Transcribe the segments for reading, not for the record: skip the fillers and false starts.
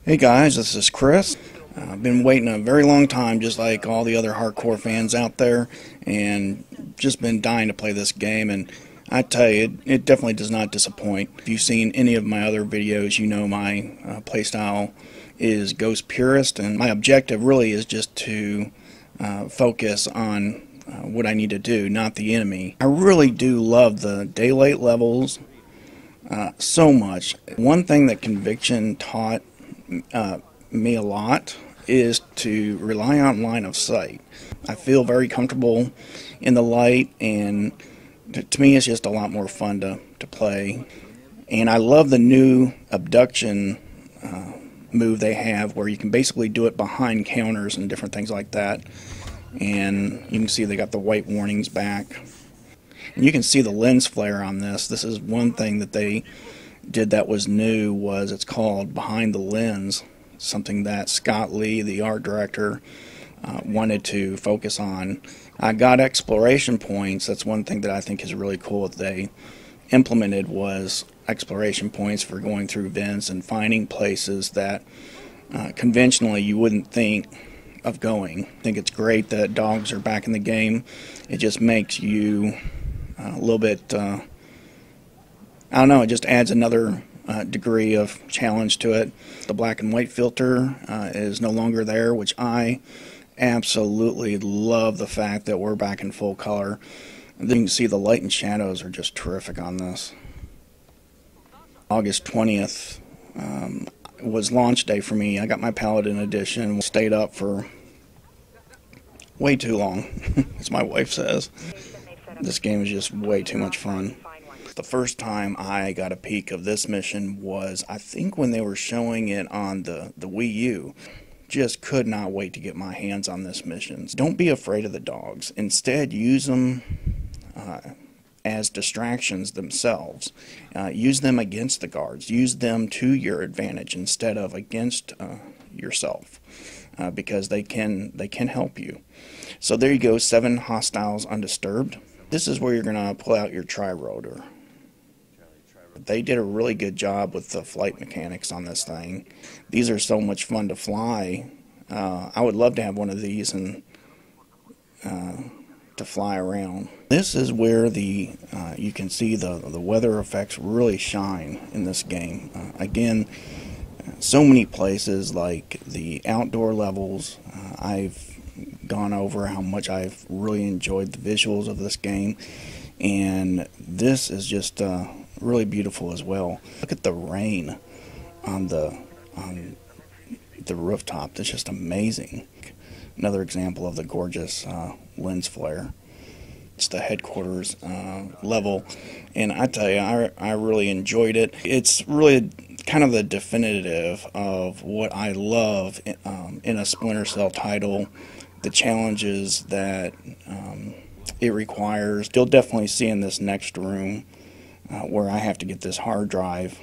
Hey guys, this is Chris. I've been waiting a very long time, just like all the other hardcore fans out there, and just been dying to play this game. And I tell you, it definitely does not disappoint. If you've seen any of my other videos, you know my playstyle is Ghost Purist, and my objective really is just to focus on what I need to do, not the enemy. I really do love the daylight levels so much. One thing that Conviction taught me a lot is to rely on line of sight. I feel very comfortable in the light, and to me it's just a lot more fun to play. And I love the new abduction move they have, where you can basically do it behind counters and different things like that. And you can see they got the white warnings back. And you can see the lens flare on this. This is one thing that they did that was new, was it's called behind the lens, something that Scott Lee, the art director, wanted to focus on. I got exploration points. That's one thing that I think is really cool that they implemented, was exploration points for going through vents and finding places that conventionally you wouldn't think of going. I think it's great that dogs are back in the game. It just makes you a little bit I don't know, it just adds another degree of challenge to it. The black and white filter is no longer there, which I absolutely love the fact that we're back in full color. And then you can see the light and shadows are just terrific on this. August 20th was launch day for me. I got my Paladin edition, stayed up for way too long, as my wife says. This game is just way too much fun. The first time I got a peek of this mission was, I think, when they were showing it on the Wii U. Just could not wait to get my hands on this mission. Don't be afraid of the dogs. Instead, use them as distractions themselves. Use them against the guards. Use them to your advantage instead of against yourself, because they can help you. So there you go, 7 hostiles undisturbed. This is where you're going to pull out your tri-rotor. They did a really good job with the flight mechanics on this thing. These are so much fun to fly. I would love to have one of these and to fly around. This is where you can see the weather effects really shine in this game. Again, so many places, like the outdoor levels. I've gone over how much I've really enjoyed the visuals of this game, and this is just really beautiful as well. Look at the rain on the rooftop. That's just amazing. Another example of the gorgeous lens flare. It's the headquarters level, and I tell you, I really enjoyed it. It's really kind of the definitive of what I love in a Splinter Cell title. The challenges that it requires. You'll definitely see in this next room where I have to get this hard drive.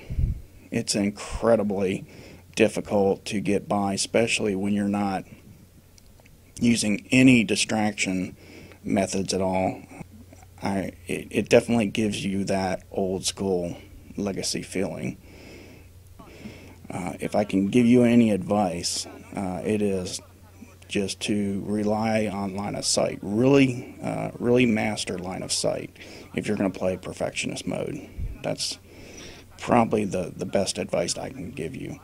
It's incredibly difficult to get by, especially when you're not using any distraction methods at all. It definitely gives you that old school legacy feeling. If I can give you any advice, it is just to rely on line of sight. Really master line of sight if you're going to play Perfectionist mode. That's probably the best advice I can give you.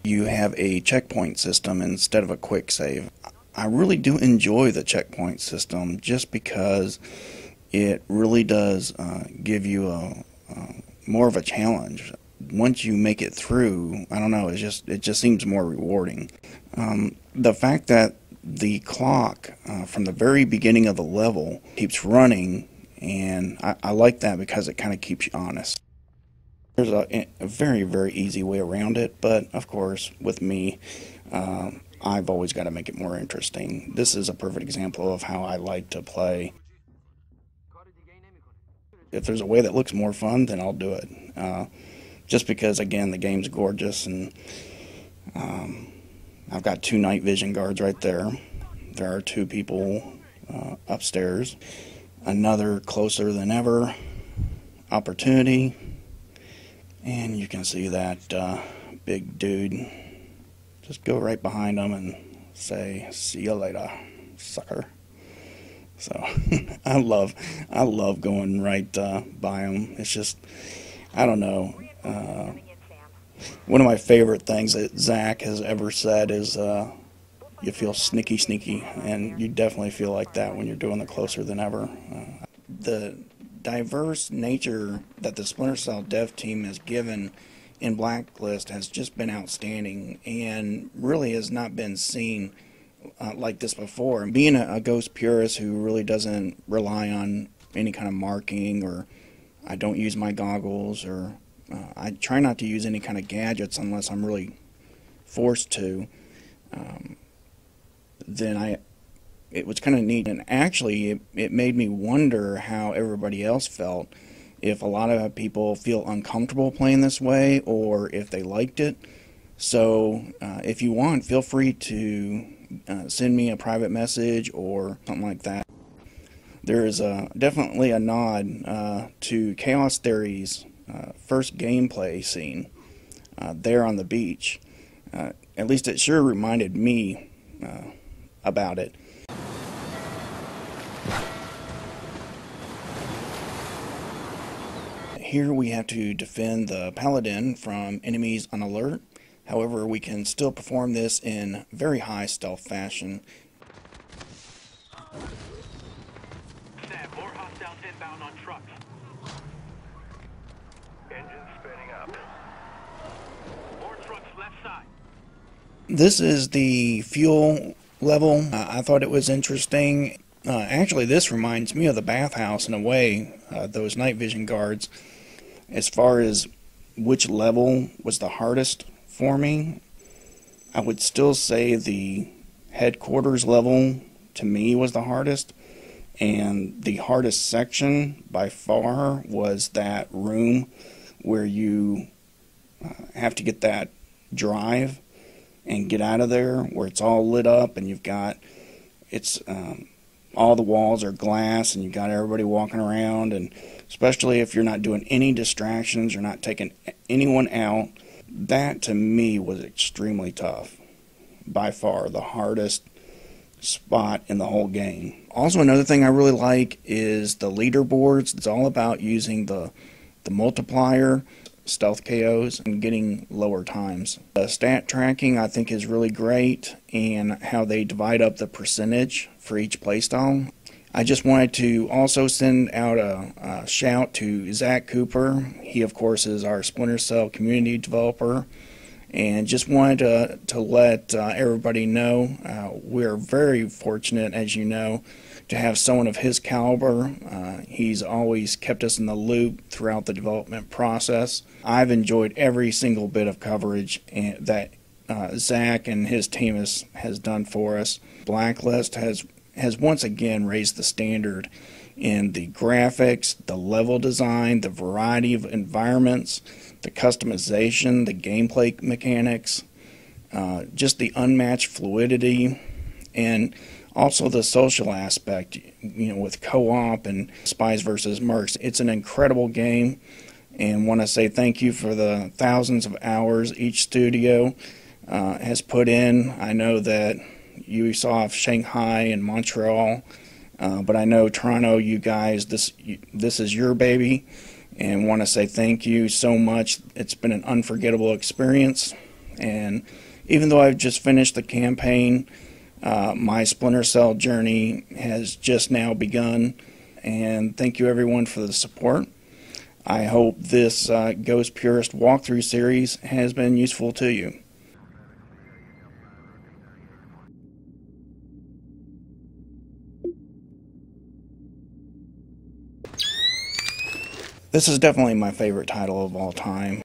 You have a checkpoint system instead of a quick save. I really do enjoy the checkpoint system, just because it really does give you a more of a challenge. Once you make it through, I don't know, it just seems more rewarding. The fact that the clock from the very beginning of the level keeps running, and I like that because it kind of keeps you honest. There's a very, very easy way around it, but of course, with me, I've always got to make it more interesting. This is a perfect example of how I like to play. If there's a way that looks more fun, then I'll do it. Just because, again, the game's gorgeous, and I've got 2 night vision guards right there. There are 2 people upstairs. Another closer than ever opportunity, and you can see that big dude just go right behind them and say, "See you later, sucker." So I love going right by them. It's just, I don't know. One of my favorite things that Zach has ever said is, "You feel sneaky, sneaky," and you definitely feel like that when you're doing the closer than ever. The diverse nature that the Splinter Cell dev team has given in Blacklist has just been outstanding and really has not been seen like this before. Being a ghost purist who really doesn't rely on any kind of marking, or I don't use my goggles, or I try not to use any kind of gadgets unless I'm really forced to, then it was kind of neat. And actually it made me wonder how everybody else felt, if a lot of people feel uncomfortable playing this way or if they liked it. So if you want, feel free to send me a private message or something like that. There is definitely a nod to Chaos Theory's first gameplay scene there on the beach. At least it sure reminded me about it. Here we have to defend the Paladin from enemies on alert. However, we can still perform this in very high stealth fashion. Sam, more hostiles inbound on trucks. Engine spinning up. More trucks left side. This is the fuel level. I thought it was interesting. Actually, this reminds me of the bathhouse in a way, those night vision guards. As far as which level was the hardest for me, I would still say the headquarters level to me was the hardest, and the hardest section by far was that room where you have to get that drive and get out of there, where it's all lit up and you've got, it's all the walls are glass and you've got everybody walking around, and especially if you're not doing any distractions, you're not taking anyone out. That to me was extremely tough. By far the hardest spot in the whole game. Also, another thing I really like is the leaderboards. It's all about using the multiplier, stealth KOs, and getting lower times. The stat tracking I think is really great, and how they divide up the percentage for each playstyle. I just wanted to also send out a shout to Zach Cooper. He, of course, is our Splinter Cell community developer, and just wanted to let everybody know we're very fortunate, as you know, to have someone of his caliber. He's always kept us in the loop throughout the development process. I've enjoyed every single bit of coverage that Zach and his team has done for us. Blacklist has once again raised the standard in the graphics, the level design, the variety of environments, the customization, the gameplay mechanics, just the unmatched fluidity, and also the social aspect, with co-op and Spies versus Mercs. It's an incredible game, and want to say thank you for the thousands of hours each studio has put in. I know that Ubisoft, Shanghai, and Montreal, but I know Toronto, you guys, this is your baby, and want to say thank you so much. It's been an unforgettable experience, and even though I've just finished the campaign, my Splinter Cell journey has just now begun, and thank you everyone for the support. I hope this Ghost Purist walkthrough series has been useful to you. This is definitely my favorite title of all time.